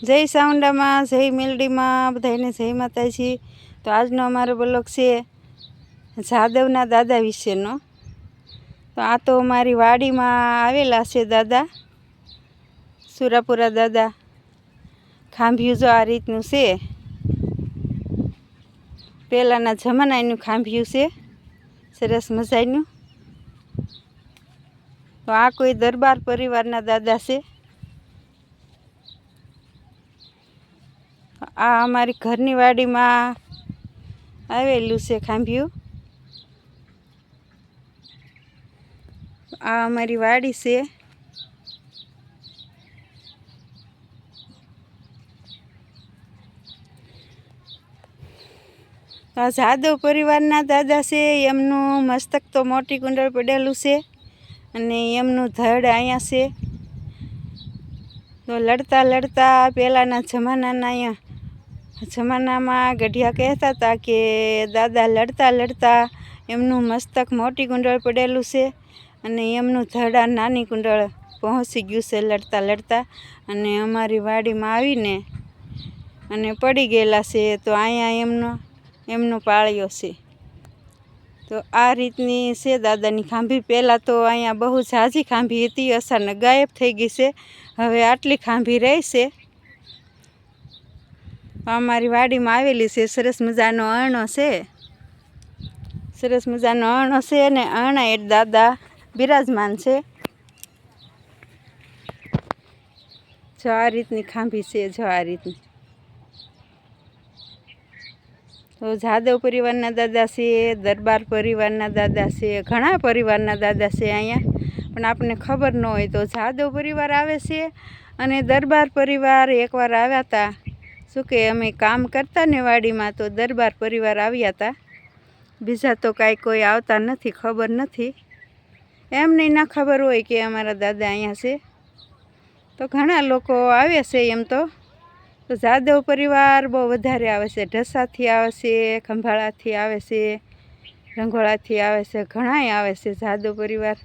જય સાઉન્ડામાં, જય મેલડીમાં, બધાને જય માતાજી। તો આજનો અમારો બ્લોગ છે જાદવના દાદા વિશેનો। તો આ તો અમારી વાડીમાં આવેલા છે દાદા, સુરાપુરા દાદા। ખાંભિયું જો આ રીતનું છે, પહેલાંના જમાનાનું ખાંભિયું છે, સરસ મજાનું। તો આ કોઈ દરબાર પરિવારના દાદા છે। આ અમારી ઘરની વાડીમાં આવેલું છે ખાંભિયું। આ અમારી વાડી છે। આ જાદવ પરિવારના દાદા છે, એમનું મસ્તક તો મોટી કુંડળ પડેલું છે અને એમનું ધડ અહીંયા છે। તો લડતા લડતા પહેલાંના જમાનામાં ગઢિયા કહેતા હતા કે દાદા લડતા લડતા એમનું મસ્તક મોટી કુંડળ પડેલું છે અને એમનું ધડ નાની કુંડળ પહોંચી ગયું છે લડતા લડતા, અને અમારી વાડીમાં આવીને અને પડી ગયેલા છે। તો અહીંયા એમનો પાળ્યો છે। તો આ રીતની છે દાદાની ખાંભી। પહેલાં તો અહીંયા બહુ ઝાઝી ખાંભી હતી, અચાનક ગાયબ થઈ ગઈ છે। હવે આટલી ખાંભી રહી છે। અમારી વાડીમાં આવેલી છે, સરસ મજાનો અરણો છે, સરસ મજાનો અરણો છે અને અરણા એ દાદા બિરાજમાન છે। જો આ રીતની ખાંભી છે, જો આ રીતની। તો જાદવ પરિવારના દાદા છે, દરબાર પરિવારના દાદા છે, ઘણા પરિવારના દાદા છે અહીંયા, પણ આપણને ખબર ન હોય। તો જાદવ પરિવાર આવે છે અને દરબાર પરિવાર એકવાર આવ્યા હતા, શું કે અમે કામ કરતા ને વાડીમાં, તો દરબાર પરિવાર આવ્યા હતા। બીજા તો કાંઈ કોઈ આવતા નથી, ખબર નથી, એમને ના ખબર હોય કે અમારા દાદા અહીંયા છે। તો ઘણા લોકો આવે છે એમ તો જાદવ પરિવાર બહુ વધારે આવે છે। ઢસાથી આવે છે, ખંભાળાથી આવે છે, રંઘોળાથી આવે છે, ઘણાય આવે છે જાદવ પરિવાર।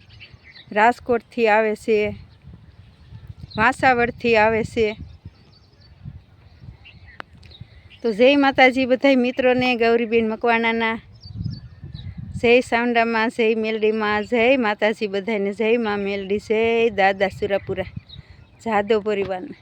રાજકોટથી આવે છે, વાંસાવડથી આવે છે। તો જય માતાજી બધાય મિત્રોને, ગૌરીબેન મકવાણાના। જય સાઉન્ડામાં, જય મેલડીમાં, જય માતાજી બધાને, જય મા મેલડી, જય દાદા સુરાપુરા જાદવ પરિવારને।